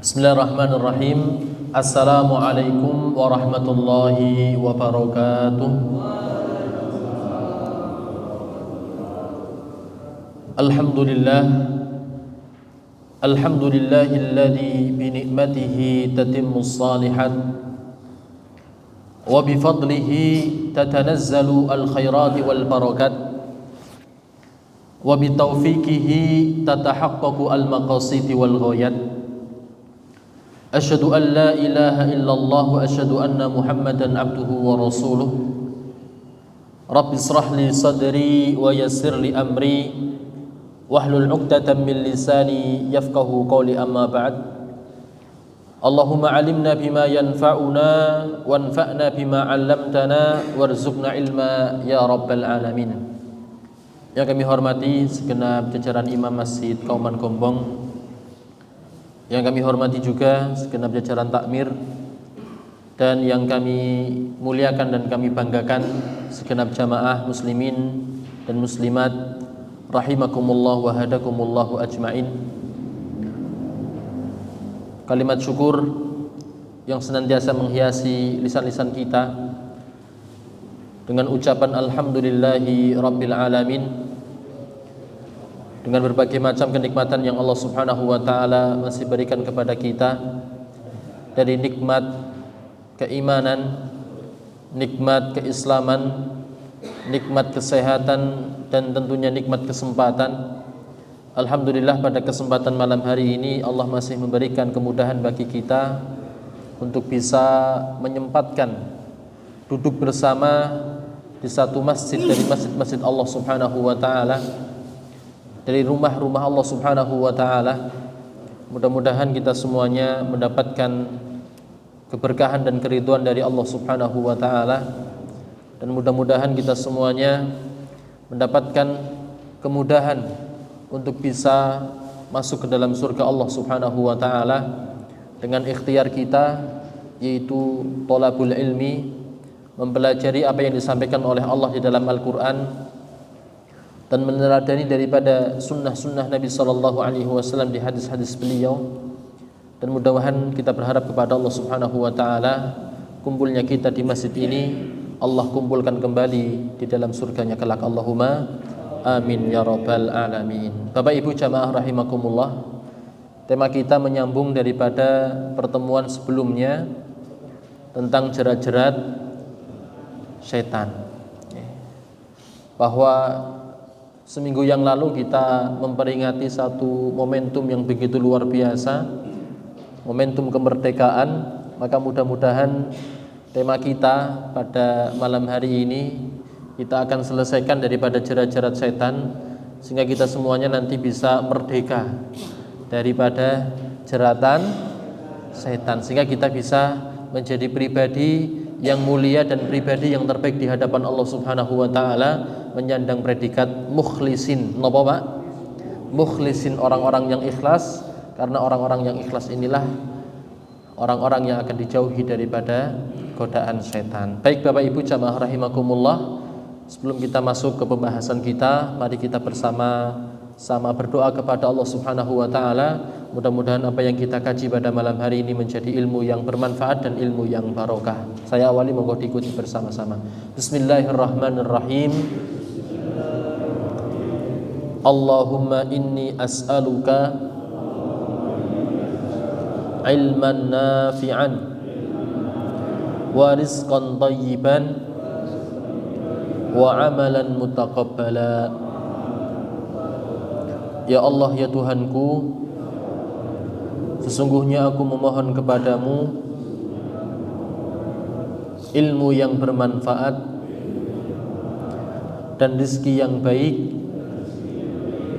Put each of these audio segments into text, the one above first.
Bismillahirrahmanirrahim. Assalamualaikum warahmatullahi wabarakatuh. Alhamdulillah. Alhamdulillahilladzi bi ni'matihi tatimmus shalihat wa bi fadlihi tatanazzalu al khairati wal barakat wa bi taufiqihi tatahaqqaqu al maqasidi wal ghayat. Asyhadu an la ilaha illallah wa asyhadu anna Muhammadan abduhu wa rasuluh. Rabbi israh li sadri wa yassir li amri wahlul 'uqdatam min lisani yafqahu qawli, amma ba'd. Allahumma 'allimna bima yanfa'una wanfa'na bima 'allamtana warzuqna ilma ya rabbal alamin. Yang kami hormati segenap jajaran Imam Masjid Kauman Gombong, yang kami hormati juga segenap jajaran takmir, dan yang kami muliakan dan kami banggakan segenap jamaah muslimin dan muslimat rahimakumullah wa hadakumullahu ajmain. Kalimat syukur yang senantiasa menghiasi lisan-lisan kita dengan ucapan alhamdulillahi rabbil alamin, dengan berbagai macam kenikmatan yang Allah Subhanahu wa taala masih berikan kepada kita, dari nikmat keimanan, nikmat keislaman, nikmat kesehatan, dan tentunya nikmat kesempatan. Alhamdulillah, pada kesempatan malam hari ini Allah masih memberikan kemudahan bagi kita untuk bisa menyempatkan duduk bersama di satu masjid dari masjid-masjid Allah Subhanahu wa taala, dari rumah-rumah Allah Subhanahu wa taala. Mudah-mudahan kita semuanya mendapatkan keberkahan dan keridhaan dari Allah Subhanahu wa taala, dan mudah-mudahan kita semuanya mendapatkan kemudahan untuk bisa masuk ke dalam surga Allah Subhanahu wa taala dengan ikhtiar kita, yaitu thalabul ilmi, mempelajari apa yang disampaikan oleh Allah di dalam Al-Qur'an dan meneladani daripada sunnah-sunnah Nabi Sallallahu Alaihi Wasallam di hadis-hadis beliau. Dan mudah-mudahan kita berharap kepada Allah Subhanahu Wa Taala, kumpulnya kita di masjid ini Allah kumpulkan kembali di dalam surganya kelak. Allahumma amin ya rabbal alamin. Bapak Ibu jamaah rahimakumullah, tema kita menyambung daripada pertemuan sebelumnya tentang jerat-jerat syaitan, bahwa seminggu yang lalu kita memperingati satu momentum yang begitu luar biasa, momentum kemerdekaan. Maka mudah-mudahan tema kita pada malam hari ini kita akan selesaikan daripada jerat-jerat setan, sehingga kita semuanya nanti bisa merdeka daripada jeratan setan, sehingga kita bisa menjadi pribadi yang mulia dan pribadi yang terbaik di hadapan Allah Subhanahu wa taala, menyandang predikat mukhlisin. Napa Pak? Mukhlisin, orang-orang yang ikhlas, karena orang-orang yang ikhlas inilah orang-orang yang akan dijauhi daripada godaan setan. Baik Bapak Ibu jamaah rahimakumullah, sebelum kita masuk ke pembahasan kita, mari kita bersama-sama berdoa kepada Allah Subhanahu wa taala. Mudah-mudahan apa yang kita kaji pada malam hari ini menjadi ilmu yang bermanfaat dan ilmu yang barokah. Saya awali, monggo diikuti bersama-sama. Bismillahirrahmanirrahim. Allahumma inni as'aluka ilman nafi'an wa rizqan thayyiban wa amalan mutaqabbala. Ya Allah, ya Tuhanku, sesungguhnya aku memohon kepadamu ilmu yang bermanfaat dan rezeki yang baik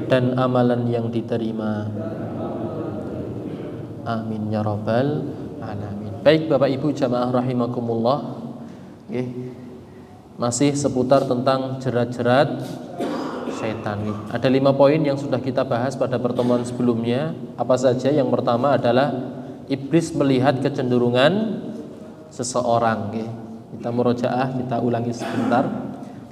dan amalan yang diterima. Amin ya rabbal alamin. Baik Bapak Ibu jamaah rahimakumullah, masih seputar tentang jerat-jerat syaitan. Ada 5 poin yang sudah kita bahas pada pertemuan sebelumnya. Apa saja? Yang pertama adalah iblis melihat kecenderungan seseorang. Kita murojaah, kita ulangi sebentar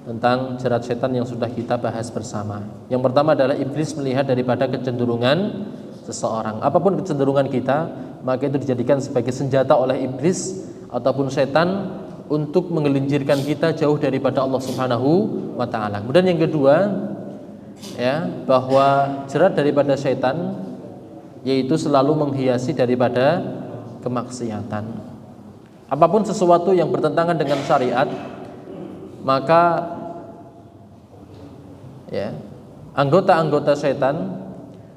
tentang jerat setan yang sudah kita bahas bersama. Yang pertama adalah iblis melihat daripada kecenderungan seseorang. Apapun kecenderungan kita, maka itu dijadikan sebagai senjata oleh iblis ataupun setan untuk menggelincirkan kita jauh daripada Allah Subhanahu wa taala. Kemudian yang kedua, ya, bahwa jerat daripada setan yaitu selalu menghiasi daripada kemaksiatan. Apapun sesuatu yang bertentangan dengan syariat, maka ya, anggota-anggota setan,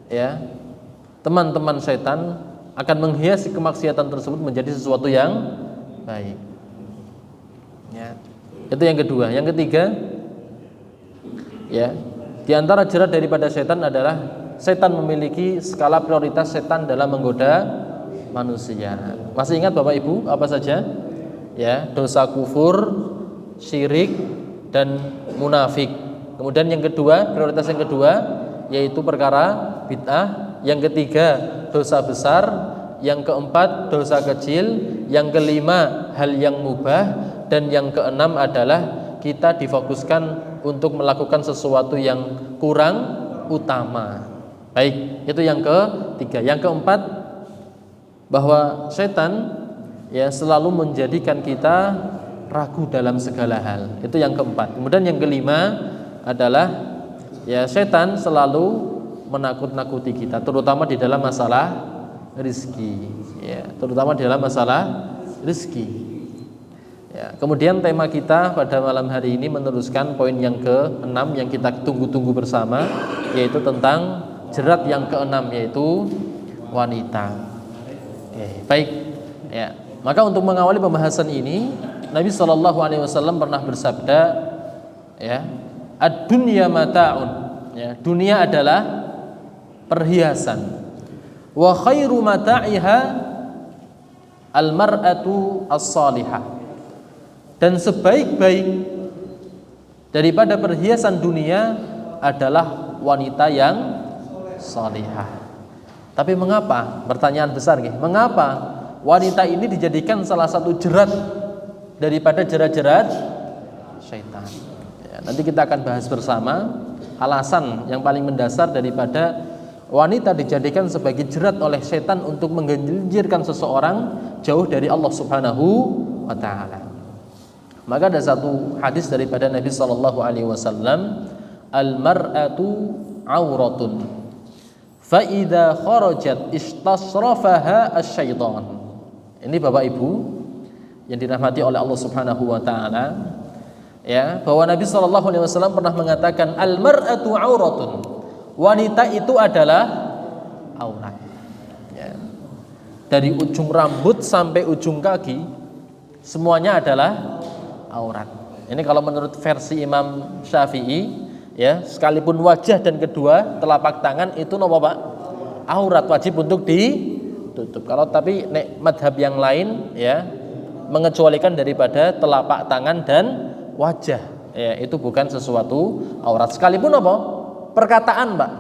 ya, teman-teman setan akan menghiasi kemaksiatan tersebut menjadi sesuatu yang baik. Ya, itu yang kedua. Yang ketiga, ya, di antara jerat daripada setan adalah setan memiliki skala prioritas setan dalam menggoda manusia. Masih ingat Bapak Ibu apa saja? Ya, dosa kufur, syirik, dan munafik. Kemudian yang kedua, prioritas yang kedua yaitu perkara bid'ah. Yang ketiga, dosa besar. Yang keempat, dosa kecil. Yang kelima, hal yang mubah. Dan yang keenam adalah kita difokuskan untuk melakukan sesuatu yang kurang utama. Baik, itu yang ketiga. Yang keempat, bahwa setan ya selalu menjadikan kita ragu dalam segala hal. Itu yang keempat. Kemudian yang kelima adalah ya setan selalu menakut-nakuti kita, terutama di dalam masalah rizki, ya, terutama di dalam masalah rizki. Ya, kemudian tema kita pada malam hari ini meneruskan poin yang ke-6 yang kita tunggu-tunggu bersama, yaitu tentang jerat yang ke-6, yaitu wanita. Oke, baik. Ya, maka untuk mengawali pembahasan ini, Nabi SAW pernah bersabda, ya, ad-dunya mata'un, ya, dunia adalah perhiasan. Wa khairu mata'iha al-mar'atu as-salihah. Dan sebaik-baik daripada perhiasan dunia adalah wanita yang salihah. Tapi mengapa? Pertanyaan besar nih. Mengapa wanita ini dijadikan salah satu jerat daripada jerat-jerat syaitan? Ya, nanti kita akan bahas bersama alasan yang paling mendasar daripada wanita dijadikan sebagai jerat oleh syaitan untuk menggelincirkan seseorang jauh dari Allah Subhanahu wa taala. Maka ada satu hadis daripada Nabi SAW, al-mar'atu auratun fa idza kharajat istasrafaha asy-syaitan. Ini Bapak Ibu yang dirahmati oleh Allah Subhanahu wa taala, ya, bahwa Nabi SAW pernah mengatakan al-mar'atu auratun. Wanita itu adalah aurat. Ya. Dari ujung rambut sampai ujung kaki semuanya adalah aurat. Ini kalau menurut versi Imam Syafi'i, ya, sekalipun wajah dan kedua telapak tangan itu nopo Pak? Aurat, wajib untuk ditutup. Kalau tapi nek madhab yang lain, ya, mengecualikan daripada telapak tangan dan wajah, ya, itu bukan sesuatu aurat. Sekalipun apa? Perkataan, Pak,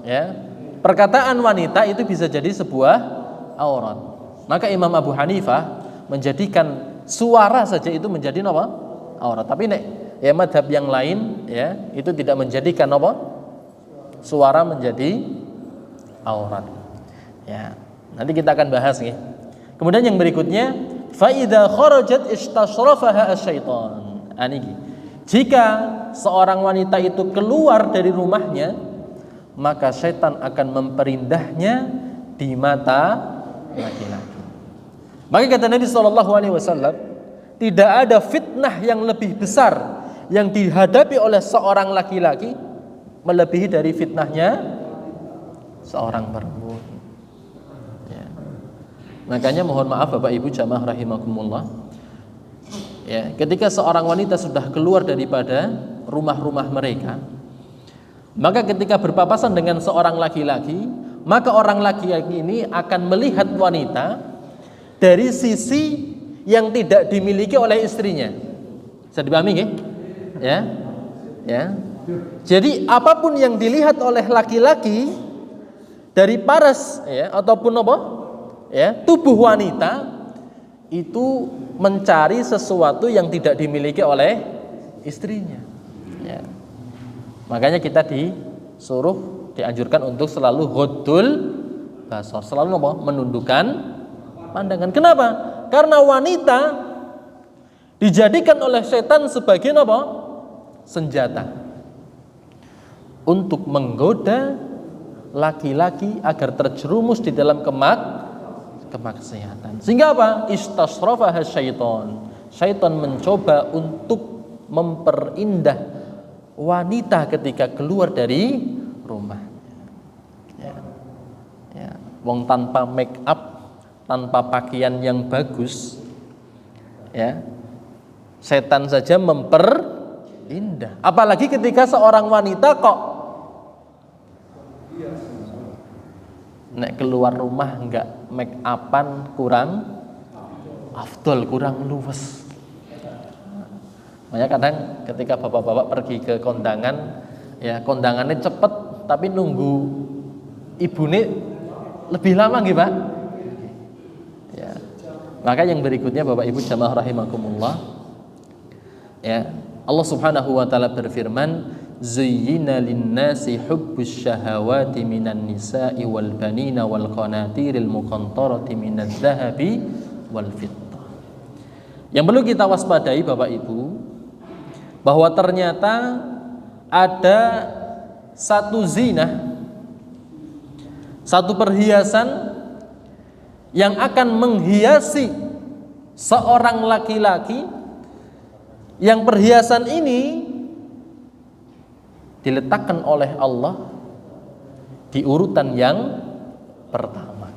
ya, perkataan wanita itu bisa jadi sebuah aurat. Maka Imam Abu Hanifah menjadikan suara saja itu menjadi apa? Aurat. Tapi nek ya madhab yang lain, ya, itu tidak menjadikan apa? Suara menjadi aurat. Ya, nanti kita akan bahas nih. Kemudian yang berikutnya, fa idza kharajat istasrafaha asy-syaitan. Aniki. Jika seorang wanita itu keluar dari rumahnya, maka syaitan akan memperindahnya di mata laki-laki. Maka kata Nabi SAW, tidak ada fitnah yang lebih besar yang dihadapi oleh seorang laki-laki melebihi dari fitnahnya seorang perempuan. Ya. Makanya mohon maaf Bapak Ibu jamaah rahimakumullah, ya, ketika seorang wanita sudah keluar daripada rumah-rumah mereka, maka ketika berpapasan dengan seorang laki-laki, maka orang laki-laki ini akan melihat wanita dari sisi yang tidak dimiliki oleh istrinya. Bisa dipahami nggih? Ya. Ya. Jadi apapun yang dilihat oleh laki-laki dari paras, ya, ataupun apa? Ya, tubuh wanita itu mencari sesuatu yang tidak dimiliki oleh istrinya. Ya. Makanya kita dianjurkan untuk selalu ghaddul basar, selalu apa? Menundukkan pandangan. Kenapa? Karena wanita dijadikan oleh setan sebagai apa? Senjata untuk menggoda laki-laki agar terjerumus di dalam kemaksiatan. Sehingga apa? Istasrafaha syaitan. Syaitan mencoba untuk memperindah wanita ketika keluar dari rumah. Wong tanpa make up, tanpa pakaian yang bagus, ya, setan saja memperindah. Apalagi ketika seorang wanita kok nek keluar rumah enggak make upan, kurang afdol, kurang luwes. Makanya kadang ketika bapak-bapak pergi ke kondangan, ya kondangannya cepet tapi nunggu ibune lebih lama nggih, Pak? Ya. Maka yang berikutnya Bapak Ibu jamaah rahimakumullah, ya, Allah Subhanahu wa taala berfirman, "Zuyyina lin-nasi hubbus syahawati minan nisa'i wal banina wal qanatiril muqantarati minadz dzahabi wal fiddah." Yang perlu kita waspadai Bapak Ibu, bahwa ternyata ada satu zina, satu perhiasan yang akan menghiasi seorang laki-laki, yang perhiasan ini diletakkan oleh Allah di urutan yang pertama.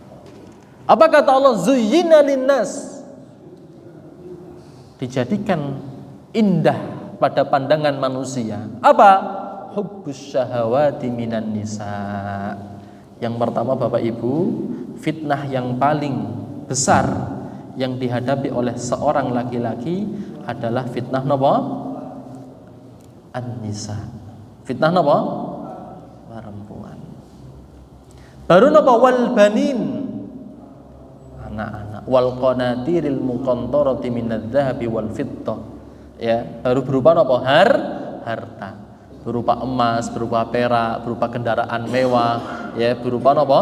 Apa kata Allah? Zuyyina linnas, dijadikan indah pada pandangan manusia. Apa? Hubbus syahawati minan nisa. Yang pertama Bapak Ibu, fitnah yang paling besar yang dihadapi oleh seorang laki-laki adalah fitnah napa? An-nisa. Fitnah napa? Perempuan. Baru napa? Wal banin, anak-anak. Wal qanatiril muqantarati minadz dzahabi wal fiddah. Ya, baru berupa napa? Harta. Berupa emas, berupa perak, berupa kendaraan mewah, ya, berupa apa?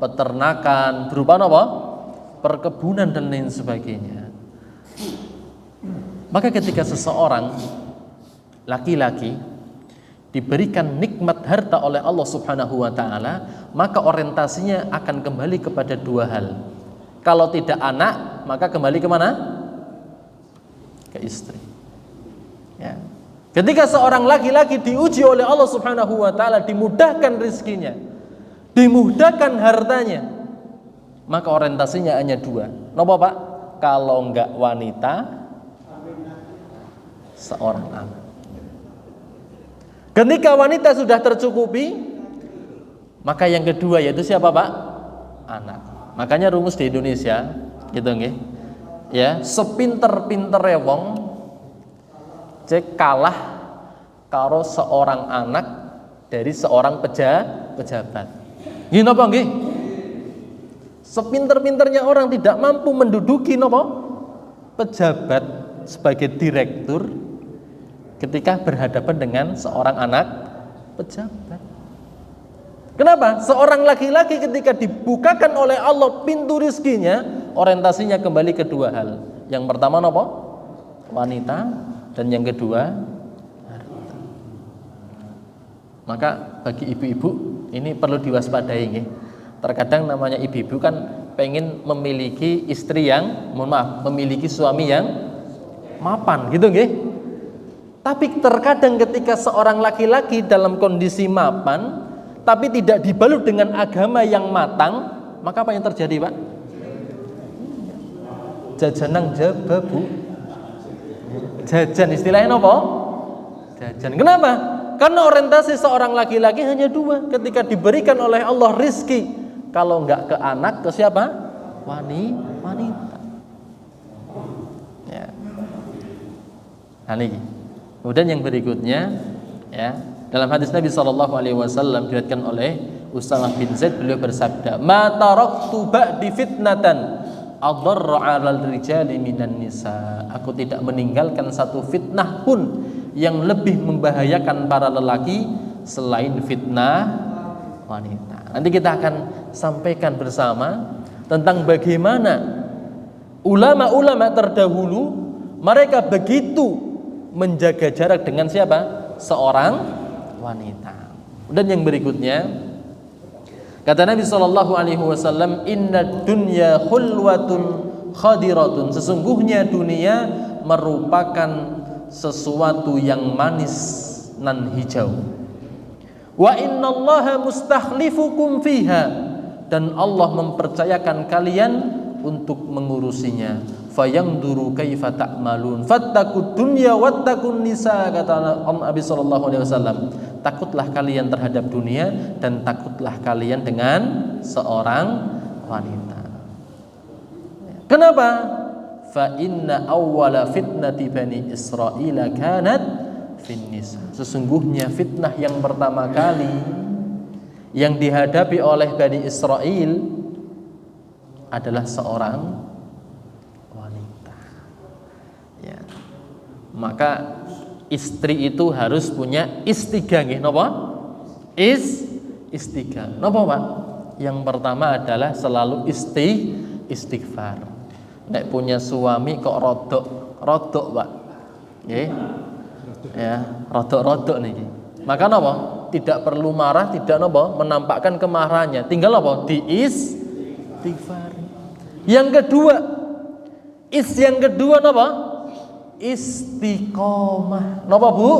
Peternakan, berupa apa? Perkebunan dan lain sebagainya. Maka ketika seseorang laki-laki diberikan nikmat harta oleh Allah Subhanahu wa taala, maka orientasinya akan kembali kepada dua hal. Kalau tidak anak, maka kembali kemana? Ke istri. Ya. Ketika seorang laki-laki diuji oleh Allah Subhanahu wa taala, dimudahkan rezekinya, dimudahkan hartanya, maka orientasinya hanya dua. Napa, Pak? Kalau enggak wanita, seorang anak. Ketika wanita sudah tercukupi, maka yang kedua yaitu siapa, Pak? Anak. Makanya rumus di Indonesia gitu nggih. Ya, sepinter-pintere wong cek kalah karo seorang anak dari seorang pejabat. Nggih napa nggih? Sepinter-pinternya orang tidak mampu menduduki napa? Pejabat sebagai direktur ketika berhadapan dengan seorang anak pejabat. Kenapa? Seorang laki-laki ketika dibukakan oleh Allah pintu rizkinya, orientasinya kembali ke dua hal. Yang pertama napa? Wanita. Dan yang kedua, harta. Maka bagi ibu-ibu ini perlu diwaspadai nggih. Terkadang namanya ibu-ibu kan pengen memiliki istri yang, memiliki suami yang mapan gitu nggih. Tapi terkadang ketika seorang laki-laki dalam kondisi mapan tapi tidak dibalut dengan agama yang matang, maka apa yang terjadi, Pak? Jajanang jaba, Bu. Jajan, istilahnya apa? Jajan. Kenapa? Karena orientasi seorang laki-laki hanya dua. Ketika diberikan oleh Allah rizki, kalau enggak ke anak, ke siapa? Wanita. Ya. Nah ini. Kemudian yang berikutnya, ya, dalam hadis Nabi SAW diriwayatkan oleh Usamah bin Zaid, beliau bersabda, "Ma taraktu ba'di fitnatan adarra 'alal rijali minan nisa." Aku tidak meninggalkan satu fitnah pun yang lebih membahayakan para lelaki selain fitnah wanita. Nanti kita akan sampaikan bersama tentang bagaimana ulama-ulama terdahulu mereka begitu menjaga jarak dengan siapa? Seorang wanita. Dan yang berikutnya kata Nabi SAW, inna dunya khulwatun khadiratun, sesungguhnya dunia merupakan sesuatu yang manis nan hijau. Wa innallaha mustakhlifukum fiha, dan Allah mempercayakan kalian untuk mengurusinya. Fayangduru kaifa ta'malun fattaqud dunya wattaqun nisa, kata Nabi sallallahu alaihi wasallam, takutlah kalian terhadap dunia dan takutlah kalian dengan seorang wanita. Kenapa? Fa inna awwala fitnati bani Israil kanat fin nisa, sesungguhnya fitnah yang pertama kali yang dihadapi oleh Bani Israel adalah seorang wanita. Ya. Maka istri itu harus punya istighah, nggih napa? Istighah. Napa, Pak? Yang pertama adalah selalu istighfar. Nek punya suami kok rodok, Pak. Nggih. Ya, rodok-rodok niki. Maka napa? Tidak perlu marah, tidak napa? Menampakkan kemarahannya. Tinggal apa? Istighfar. Yang kedua napa? Istiqomah. Napa, Bu?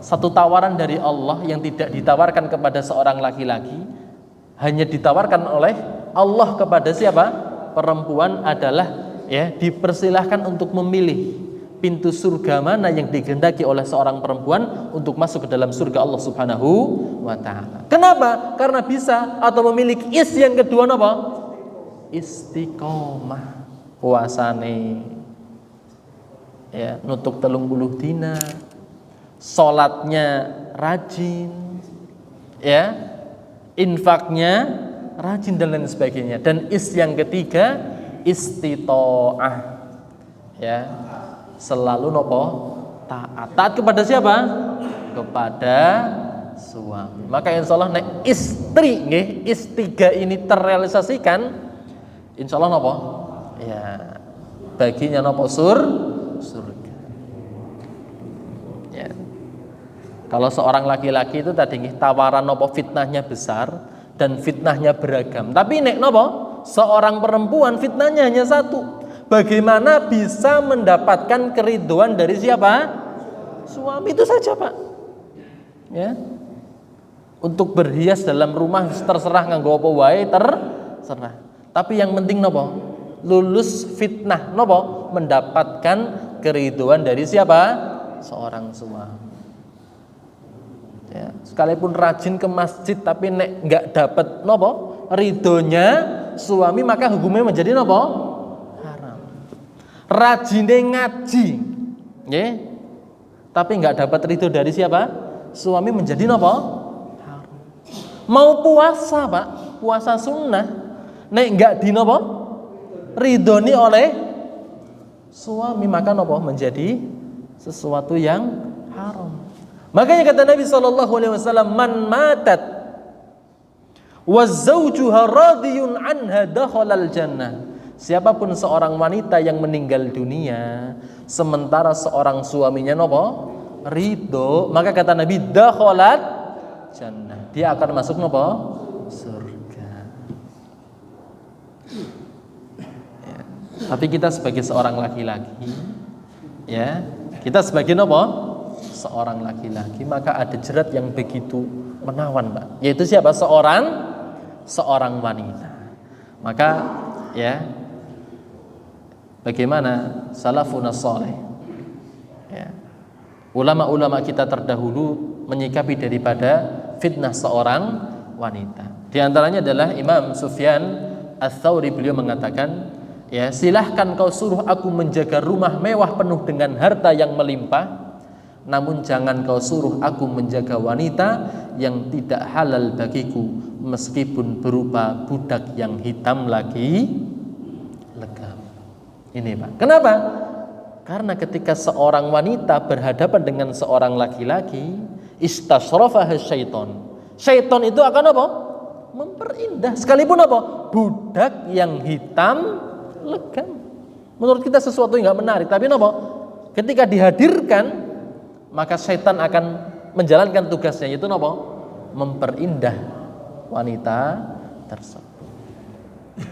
Satu tawaran dari Allah yang tidak ditawarkan kepada seorang laki-laki, hanya ditawarkan oleh Allah kepada siapa? Perempuan adalah ya, dipersilahkan untuk memilih pintu surga mana yang dikehendaki oleh seorang perempuan untuk masuk ke dalam surga Allah Subhanahu wa taala. Kenapa? Karena bisa atau memiliki yang kedua napa? Istiqomah. Puasane ya, nutuk 30 dina, salatnya rajin, ya, infaknya rajin dan lain sebagainya. Dan yang ketiga istitoah, ya, selalu nopo taat kepada siapa? Kepada suami. Maka insya Allah nek istri nggih, istiga ini terrealisasikan, insya Allah nopo? Ya, baginya nopo surga. Ya. Kalau seorang laki-laki itu tadi nggih tawaran nopo fitnahnya besar dan fitnahnya beragam. Tapi nek nopo seorang perempuan fitnahnya hanya satu. Bagaimana bisa mendapatkan keriduan dari siapa? Suami, itu saja, Pak. Ya. Untuk berhias dalam rumah terserah nganggo apa wae, terserah. Tapi yang penting nopo? Lulus fitnah, nopo? Mendapatkan keriduan dari siapa? Seorang suami. Ya, sekalipun rajin ke masjid tapi nek enggak dapat nopo? Ridhonya suami, maka hukumnya menjadi nopo? Rajine ngaji, nggih, tapi nggak dapat ridho dari siapa? Suami, menjadi napa? Haram. Mau puasa, Pak, puasa sunnah, nek nggak di napa? Ridhoni oleh suami, maka napa? Menjadi sesuatu yang haram. Makanya kata Nabi SAW, man matat wa zawjuha radiyun anha dakhalal jannah. Siapapun seorang wanita yang meninggal dunia sementara seorang suaminya nopo ridho, maka kata Nabi dakhalat jannah, dia akan masuk nopo surga. Ya. Tapi kita sebagai seorang laki-laki, ya, kita sebagai nopo seorang laki-laki, maka ada jerat yang begitu menawan, Pak, yaitu siapa? Seorang wanita. Maka ya, bagaimana salafun saleh, ya, ulama-ulama kita terdahulu menyikapi daripada fitnah seorang wanita. Di antaranya adalah Imam Sufyan Ats-Tsauri, beliau mengatakan, ya, silahkan kau suruh aku menjaga rumah mewah penuh dengan harta yang melimpah, namun jangan kau suruh aku menjaga wanita yang tidak halal bagiku meskipun berupa budak yang hitam lagi legam. Ini, Pak. Kenapa? Karena ketika seorang wanita berhadapan dengan seorang laki-laki, istasrafaha syaiton. Syaiton itu akan apa? Memperindah. Sekalipun apa? Budak yang hitam legam. Menurut kita sesuatu yang enggak menarik, tapi apa? Ketika dihadirkan, maka setan akan menjalankan tugasnya, yaitu apa? Memperindah wanita tersebut.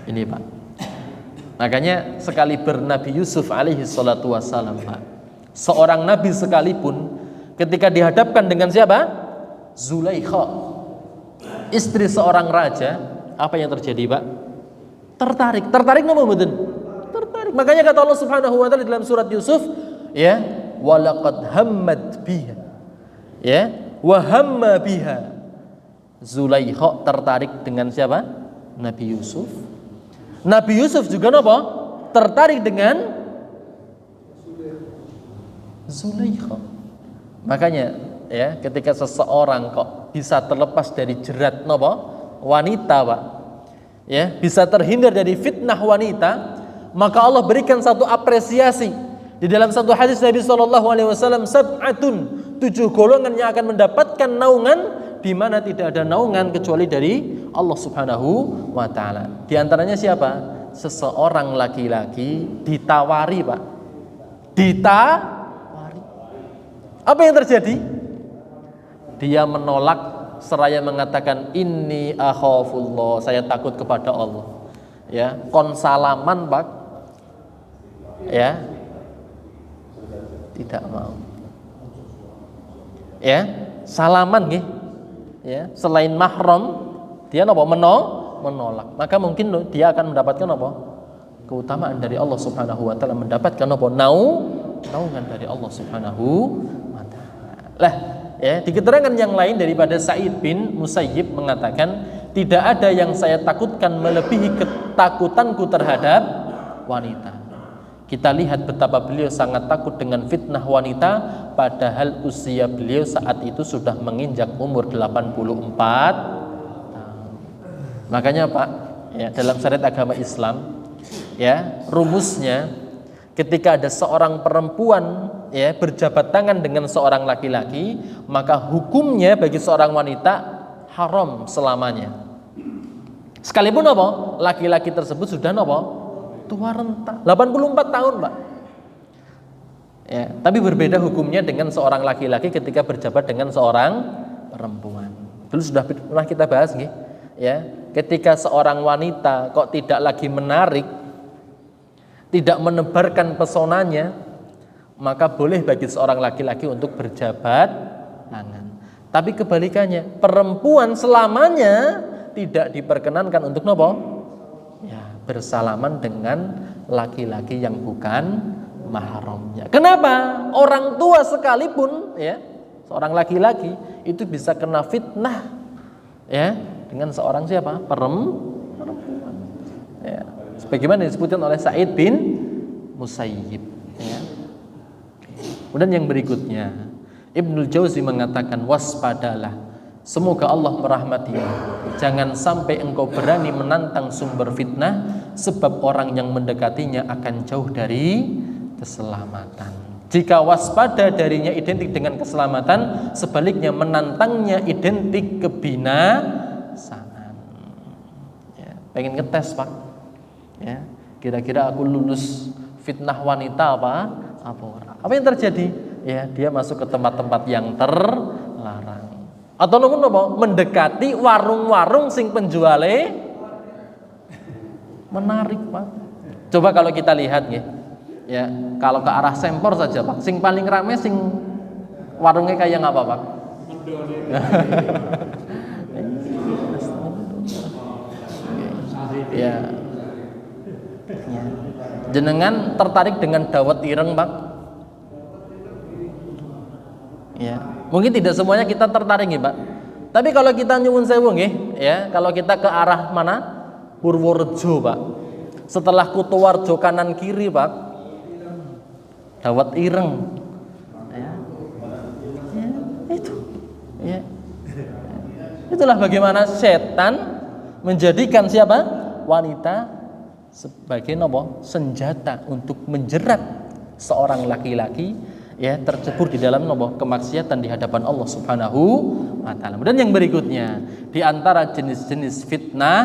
Ini Pak. Makanya sekali Nabi Yusuf alaihi salatu wassalam, Pak, seorang nabi sekalipun ketika dihadapkan dengan siapa? Zulaikha, istri seorang raja, apa yang terjadi, Pak? Tertarik napa mboten? Tertarik. Makanya kata Allah Subhanahu wa taala dalam surat Yusuf, ya, walaqad hammat biha. Ya, wa hamma biha. Zulaikha tertarik dengan siapa? Nabi Yusuf. Nabi Yusuf juga apa? Tertarik dengan Zulaikha. Makanya ya, ketika seseorang kok bisa terlepas dari jerat napa? Wanita, Pak. Ya, bisa terhindar dari fitnah wanita, maka Allah berikan satu apresiasi. Di dalam satu hadis Nabi sallallahu alaihi wasallam, sab'atun, 7 golongan yang akan mendapatkan naungan di mana tidak ada naungan kecuali dari Allah Subhanahu wa taala. Di antaranya siapa? Seseorang laki-laki ditawari, Pak. Ditawari. Apa yang terjadi? Dia menolak seraya mengatakan inni akhafullah, saya takut kepada Allah. Ya, konsalaman, Pak. Ya. Tidak mau. Ya, salaman nggih. Ya, selain mahram dia napa menolak. Maka mungkin dia akan mendapatkan apa? Keutamaan dari Allah Subhanahu wa taala, mendapatkan apa? Naungan dari Allah Subhanahu wa taala. Lah, ya, di keterangan yang lain daripada Sa'id bin Musayyib mengatakan, tidak ada yang saya takutkan melebihi ketakutanku terhadap wanita. Kita lihat betapa beliau sangat takut dengan fitnah wanita, padahal usia beliau saat itu sudah menginjak umur 84 tahun. Makanya Pak, ya, dalam syariat agama Islam, ya, rumusnya ketika ada seorang perempuan, ya, berjabat tangan dengan seorang laki-laki, maka hukumnya bagi seorang wanita haram selamanya. Sekalipun apa? Laki-laki tersebut sudah apa? Tua renta, 84 tahun, Pak. Ya, tapi berbeda hukumnya dengan seorang laki-laki ketika berjabat dengan seorang perempuan. Dulu sudah pernah kita bahas nggih, ya. Ketika seorang wanita kok tidak lagi menarik, tidak menebarkan pesonanya, maka boleh bagi seorang laki-laki untuk berjabat tangan. Tapi kebalikannya, perempuan selamanya tidak diperkenankan untuk nopo? Ya, bersalaman dengan laki-laki yang bukan mahramnya. Kenapa? Orang tua sekalipun, ya, seorang laki-laki itu bisa kena fitnah, ya, dengan seorang siapa? Perempuan. Ya, sebagaimana disebutkan oleh Sa'id bin Musayyib. Ya. Kemudian yang berikutnya, Ibnul Jauzi mengatakan, waspadalah. Semoga Allah merahmatimu. Jangan sampai engkau berani menantang sumber fitnah, sebab orang yang mendekatinya akan jauh dari keselamatan. Jika waspada darinya identik dengan keselamatan, sebaliknya menantangnya identik kebinasaan. Ya, pengen ngetes, Pak. Ya, kira-kira aku lulus fitnah wanita apa? Apa yang terjadi? Ya, dia masuk ke tempat-tempat yang terlarang. Atau nopo mendekati warung-warung sing penjuale menarik, Pak. Coba kalau kita lihat ya, ya, kalau ke arah Sempor saja, Pak, sing paling rame sing warungnya kayak ngapa, Pak? Ya. Jenengan tertarik dengan dawet ireng, Pak? Ya, mungkin tidak semuanya kita tertarik nih, Pak. Tapi kalau kita nyuwun sewu nggih, ya, kalau kita ke arah mana? Purworejo, Pak. Setelah Kutowarjo kanan kiri, Pak, dawet ireng. Ya. Ya, itu. Ya. Itulah bagaimana setan menjadikan siapa? Wanita sebagai nopo? Senjata untuk menjerat seorang laki-laki, ya, tercebur di dalam nopo? Kemaksiatan di hadapan Allah Subhanahu wa ta'ala. Dan yang berikutnya, di antara jenis-jenis fitnah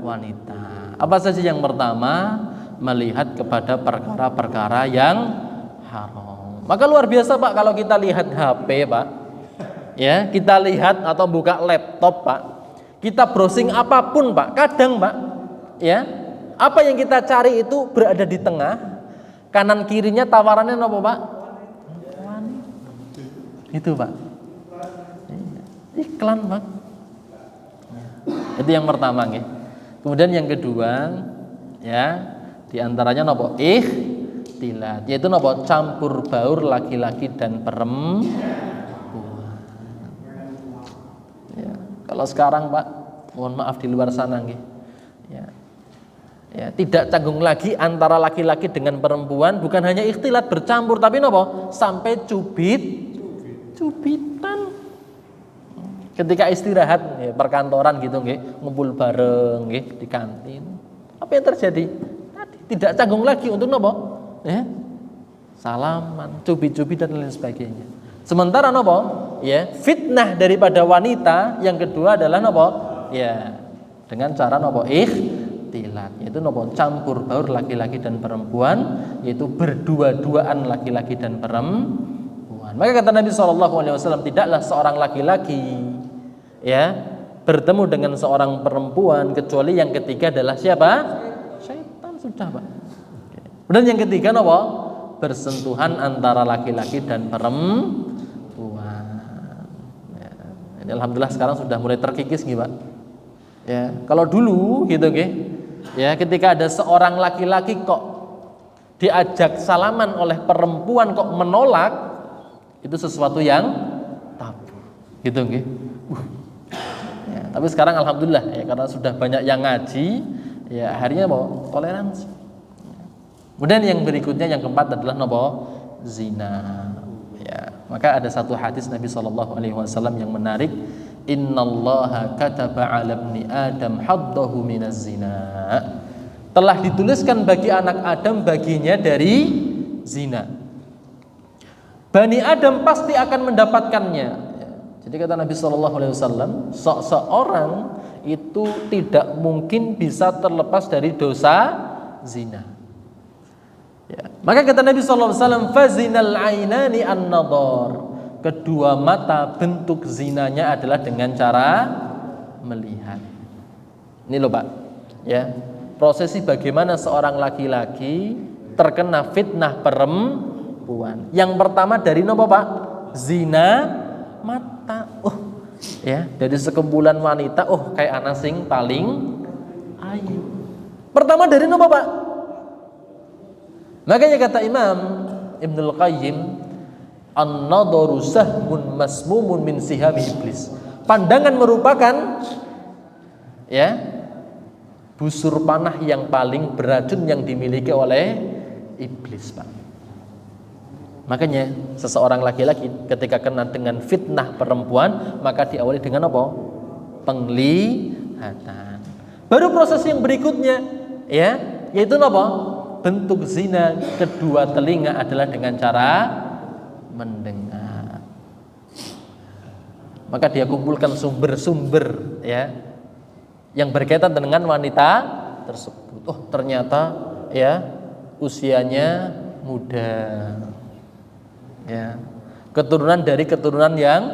wanita. Apa saja? Yang pertama, melihat kepada perkara-perkara yang haram. Maka luar biasa Pak kalau kita lihat HP Pak. Ya, kita lihat atau buka laptop Pak. Kita browsing apapun Pak. Kadang Pak, ya, apa yang kita cari itu berada di tengah. Kanan kirinya tawarannya apa Pak? Itu Pak. Iklan Pak. Itu yang pertama nggih. Kemudian yang kedua, ya, di antaranya napa? Ikhtilat, yaitu napa? Campur baur laki-laki dan perempuan. Ya, kalau sekarang Pak, mohon maaf di luar sana nggih. Ya. Ya, tidak canggung lagi antara laki-laki dengan perempuan, bukan hanya ikhtilat bercampur tapi napa? Sampai cubitan. Ketika istirahat ya, perkantoran gitu nggih, ngumpul bareng nggih di kantin. Apa yang terjadi? Tadi tidak canggung lagi untuk napa? Ya. Salaman, cubi-cubi dan lain sebagainya. Sementara napa? Ya, fitnah daripada wanita yang kedua adalah napa? Ya, dengan cara napa? Ikhtilat, yaitu napa? Campur baur laki-laki dan perempuan, yaitu berdua-duaan laki-laki dan perempuan. Maka kata Nabi SAW, tidaklah seorang laki-laki ya bertemu dengan seorang perempuan kecuali yang ketiga adalah siapa? Syaitan. Sudah Pak. Dan yang ketiga napa? Bersentuhan antara laki-laki dan perempuan. Ya. Ini alhamdulillah sekarang sudah mulai terkikis gitu Pak. Ya, kalau dulu gitu nggih. Ya, ketika ada seorang laki-laki kok diajak salaman oleh perempuan kok menolak, itu sesuatu yang tabu. Gitu nggih. Ya, tapi sekarang alhamdulillah ya karena sudah banyak yang ngaji, ya akhirnya mau toleransi. Kemudian yang berikutnya yang keempat adalah napa? Zina. Ya, maka ada satu hadis Nabi SAW yang menarik, innallaha kataba 'ala ibni adam haddahu minaz zina. Telah dituliskan bagi anak Adam baginya dari zina. Bani Adam pasti akan mendapatkannya. Jadi kata Nabi SAW, seorang itu tidak mungkin bisa terlepas dari dosa zina. Ya. Maka kata Nabi SAW, fazinal ainani an-nadhar. Kedua mata bentuk zinanya adalah dengan cara melihat. Ini loh Pak. Ya, prosesi bagaimana seorang laki-laki terkena fitnah perempuan. Yang pertama dari nopo Pak? Zina mata. Ya, dari sekumpulan wanita, kayak ana sing paling ayu. Pertama dari nopo Pak? Makanya kata Imam Ibnul Qayyim, an-nadharu sahmun masmumun min sihami iblis. Pandangan merupakan ya busur panah yang paling beracun yang dimiliki oleh iblis, Pak. Makanya seseorang laki-laki ketika kena dengan fitnah perempuan, maka diawali dengan apa? Penglihatan. Baru proses yang berikutnya, ya, yaitu apa? Bentuk zina kedua telinga adalah dengan cara mendengar. Maka dia kumpulkan sumber-sumber ya yang berkaitan dengan wanita tersebut. Ternyata ya usianya muda. Ya. Keturunan dari keturunan yang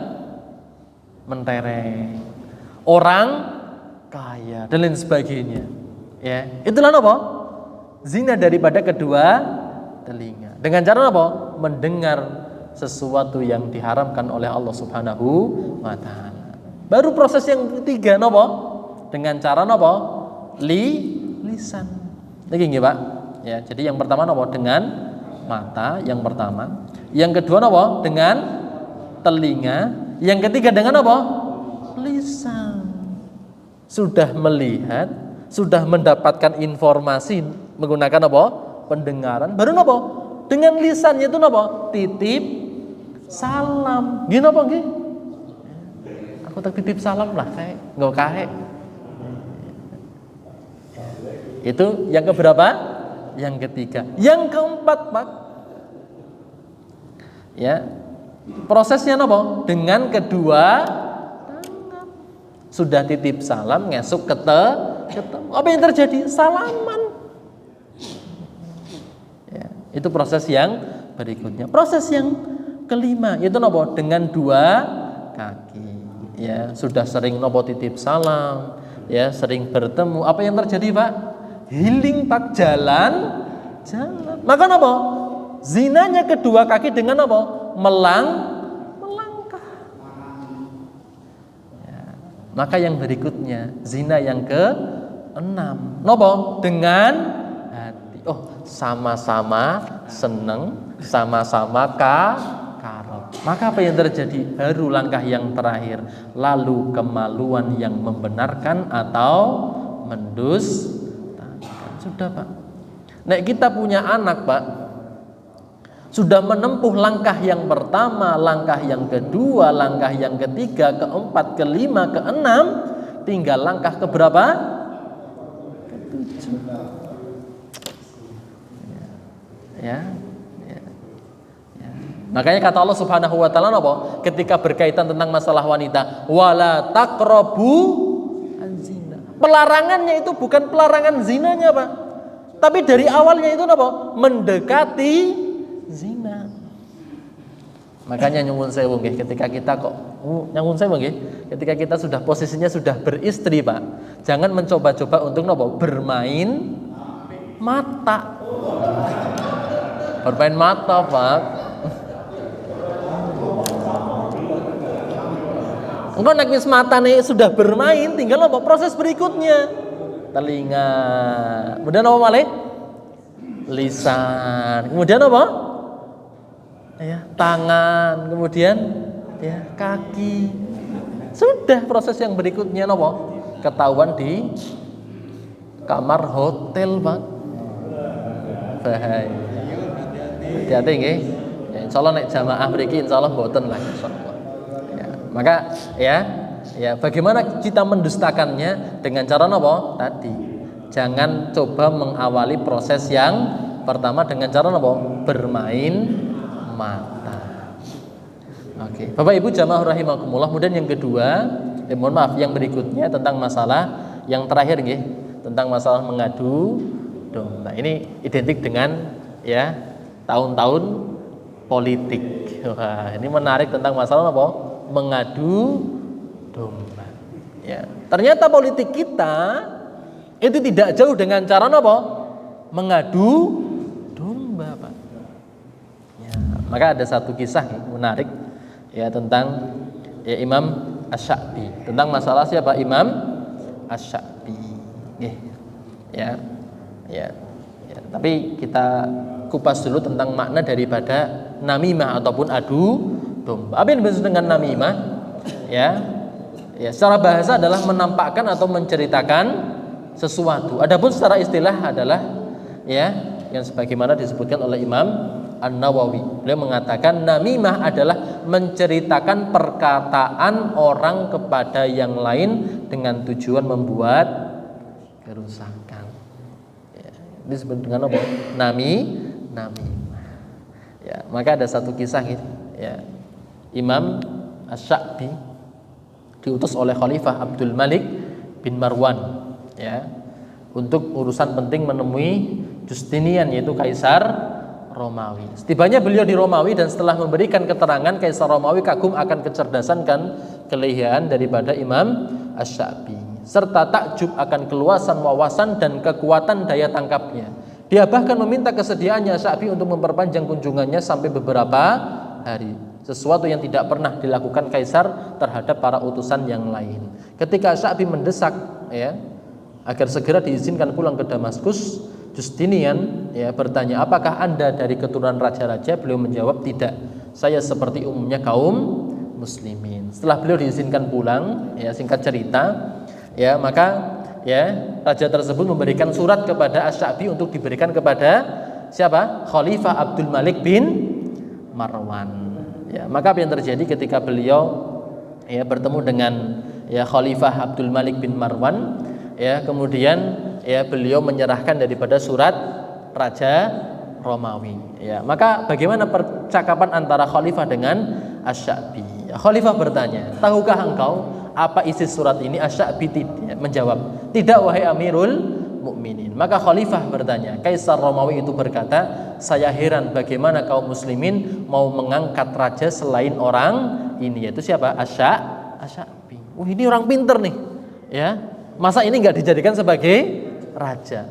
mentereng. Orang kaya dan lain sebagainya. Ya, itulah apa? Zina daripada kedua telinga. Dengan cara apa? Mendengar sesuatu yang diharamkan oleh Allah Subhanahu wa taala. Baru proses yang ketiga napa? Dengan cara napa? Lisan. Niki nggih, Pak. Ya, jadi yang pertama napa? Dengan mata yang pertama. Yang kedua napa? Dengan telinga. Yang ketiga dengan apa? Lisan. Sudah melihat, sudah mendapatkan informasi menggunakan apa? Pendengaran. Baru napa? Dengan lisannya itu napa? Titip salam. Nggih napa nggih? Aku tak titip salam lah kae, enggak kae. Itu yang keberapa? Yang ketiga. Yang keempat, Pak. Ya. Prosesnya napa? Dengan kedua Sudah titip salam, ngesuk ketemu. Apa yang terjadi? Salaman. Ya, itu proses yang berikutnya. Proses yang kelima yaitu nopo? Dengan dua kaki. Ya, sudah sering nopo titip salam, ya, sering bertemu. Apa yang terjadi, Pak? Healing, Pak. Jalan. Maka nopo? Zinanya kedua kaki dengan nopo? Melangkah. Ya. Maka yang berikutnya, zina yang ke-6. Nopo? Dengan hati. Oh, sama-sama seneng, sama-sama karep. Maka apa yang terjadi? Baru langkah yang terakhir. Lalu kemaluan yang membenarkan atau mendustakan. Sudah, Pak. Nek kita punya anak, Pak, sudah menempuh langkah yang pertama, langkah yang kedua, langkah yang ketiga, keempat, kelima, keenam, tinggal langkah keberapa? Ketujuh. Ya. Makanya kata Allah Subhanahu wa taala apa? Ketika berkaitan tentang masalah wanita, wala taqrabu zina. Pelarangannya itu bukan pelarangan zinanya, Pak. Tapi dari awalnya itu apa? Mendekati zina. Makanya nyuwun sewu nggih, ketika kita nyuwun sewu nggih, ketika kita sudah posisinya sudah beristri, Pak, jangan mencoba-coba untuk napa? Bermain mata. Bermain mata, Pak. Engkau nek wis matane sudah bermain, tinggal apa? Proses berikutnya. Telinga. Kemudian apa malih? Lisan. Kemudian apa? Ya, tangan, kemudian ya, kaki. Sudah proses yang berikutnya apa? Ketahuan di kamar hotel, Pak. Bahaya. Hati-hati nggih. Ya, insyaallah nek jamaah mriki insyaallah mboten lah insyaallah. Maka ya bagaimana kita mendustakannya dengan cara apa? Tadi jangan coba mengawali proses yang pertama dengan cara apa? Bermain mata. Oke, Bapak Ibu jamaah rahimakumullah. Kemudian yang kedua, mohon maaf, yang berikutnya tentang masalah yang terakhir nggih, tentang masalah mengadu domba. Ini identik dengan ya tahun-tahun politik. Wah, ini menarik tentang masalah apa? Mengadu domba. Ya, ternyata politik kita itu tidak jauh dengan cara apa? Mengadu domba, Pak. Ya, maka ada satu kisah menarik ya tentang ya Imam Asy-Sya'bi, tentang masalah siapa? Imam Asy-Sya'bi. Ya. Tapi kita kupas dulu tentang makna daripada namimah ataupun adu domba. Apa yang dimaksud dengan namimah? Ya, secara bahasa adalah menampakkan atau menceritakan sesuatu. Adapun secara istilah adalah ya yang sebagaimana disebutkan oleh Imam An-Nawawi. Beliau mengatakan namimah adalah menceritakan perkataan orang kepada yang lain dengan tujuan membuat kerusakan. Ya, disebut dengan apa? Namimah. Ya, maka ada satu kisah gitu. Ya. Imam Asy-Sya'bi diutus oleh Khalifah Abdul Malik bin Marwan ya untuk urusan penting menemui Justinian yaitu Kaisar Romawi. Setibanya beliau di Romawi dan setelah memberikan keterangan, Kaisar Romawi kagum akan kecerdasan dan kelihayan daripada Imam Asy-Sya'bi serta takjub akan keluasan wawasan dan kekuatan daya tangkapnya. Dia bahkan meminta kesediaannya Asy-Sya'bi untuk memperpanjang kunjungannya sampai beberapa hari. Sesuatu yang tidak pernah dilakukan Kaisar terhadap para utusan yang lain. Ketika Asy-Sya'bi mendesak ya agar segera diizinkan pulang ke Damaskus, Justinian ya bertanya, "Apakah Anda dari keturunan raja-raja?" Beliau menjawab, "Tidak. Saya seperti umumnya kaum muslimin." Setelah beliau diizinkan pulang, ya singkat cerita, ya maka ya raja tersebut memberikan surat kepada Asy-Sya'bi untuk diberikan kepada siapa? Khalifah Abdul Malik bin Marwan. Ya, maka apa yang terjadi ketika beliau ya bertemu dengan ya Khalifah Abdul Malik bin Marwan, ya kemudian ya beliau menyerahkan daripada surat Raja Romawi. Ya, maka bagaimana percakapan antara Khalifah dengan Asy-Sya'bi? Ya, Khalifah bertanya, "Tahukah engkau apa isi surat ini? Asy-Sya'bi menjawab, tidak wahai Amirul Mukminin. Maka khalifah bertanya, Kaisar Romawi itu berkata, saya heran bagaimana kaum muslimin mau mengangkat raja selain orang ini, yaitu siapa? Asy-Sya'bi. Ini orang pinter nih, ya. Masa ini nggak dijadikan sebagai raja?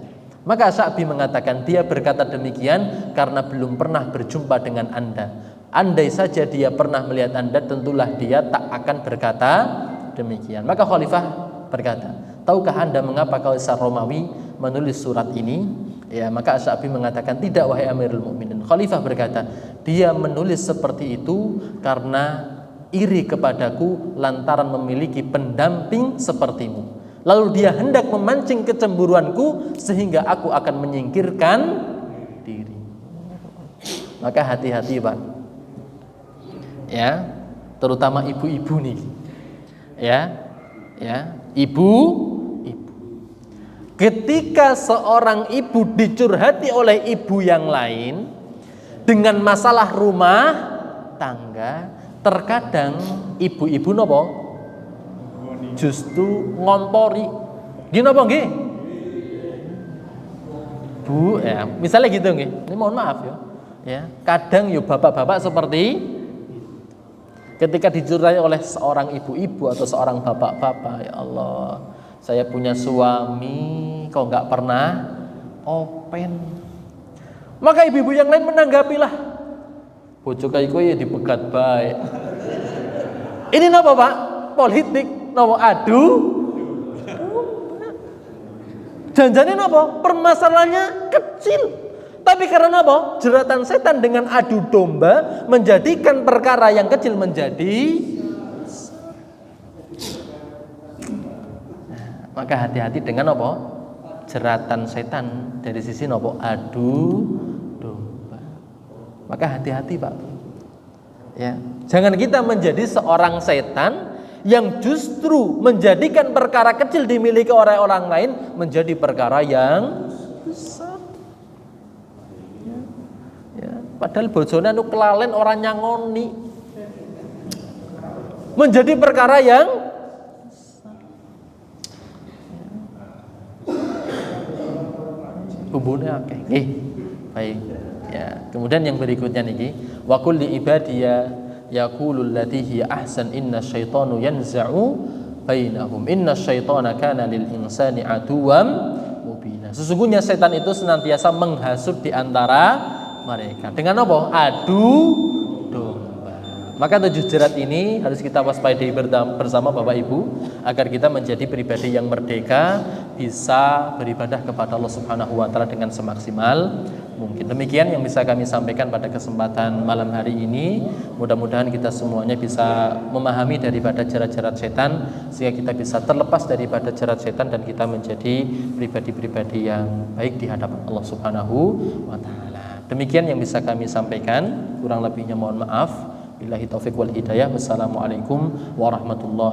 Maka Asy-Sya'bi mengatakan, dia berkata demikian karena belum pernah berjumpa dengan Anda. Andai saja dia pernah melihat Anda, tentulah dia tak akan berkata demikian. Maka khalifah berkata, tahukah Anda mengapa Kaisar Romawi menulis surat ini? Ya, maka Asy-Sya'bi mengatakan, tidak wahai Amirul Mukminin. Khalifah berkata, dia menulis seperti itu karena iri kepadaku lantaran memiliki pendamping sepertimu. Lalu dia hendak memancing kecemburuanku sehingga aku akan menyingkirkan diri. Maka hati-hati Pak, ya, terutama ibu-ibu nih, ya, ibu. Ketika seorang ibu dicurhati oleh ibu yang lain dengan masalah rumah tangga, terkadang ibu-ibu nopo justru ngompori. Gini apa nggih? Bu, ya, misalnya gitu nggih. Ini mohon maaf ya. Ya, kadang yo bapak-bapak seperti ketika dicurhati oleh seorang ibu-ibu atau seorang bapak-bapak, ya Allah, saya punya suami kok nggak pernah open. Maka ibu-ibu yang lain menanggapilah, bojo kaya kowe ya dipegat baik. Ini napa Pak? Politik. Nopo adu, janjane nopo permasalahannya kecil, tapi karena nopo jeratan setan dengan adu domba menjadikan perkara yang kecil menjadi maka hati-hati dengan nopo jeratan setan dari sisi nopo adu domba. Maka hati-hati Pak, ya, jangan kita menjadi seorang setan yang justru menjadikan perkara kecil dimiliki oleh orang lain menjadi perkara yang besar. Ya, padahal bojone anu kelalen orang nyangoni menjadi perkara yang besar. Hubunge akeh. Nggih. Baik. Ya, kemudian yang berikutnya niki, wa qul li ibadiya yaqulul lati hiya ahsan inna syaitanu yanza'u bainahum inna syaitana kana lil insani aduwam mubina. Sesungguhnya setan itu senantiasa menghasut di antara mereka dengan apa? Adu domba. Maka 7 jerat ini harus kita waspadai bersama Bapak Ibu agar kita menjadi pribadi yang merdeka, bisa beribadah kepada Allah Subhanahu wa taala dengan semaksimal mungkin. Demikian yang bisa kami sampaikan pada kesempatan malam hari ini. Mudah-mudahan kita semuanya bisa memahami daripada jerat-jerat setan sehingga kita bisa terlepas daripada jerat setan dan kita menjadi pribadi-pribadi yang baik di hadapan Allah Subhanahu wa taala. Demikian yang bisa kami sampaikan, kurang lebihnya mohon maaf. Billahi taufik wal hidayah. Wassalamualaikum warahmatullahi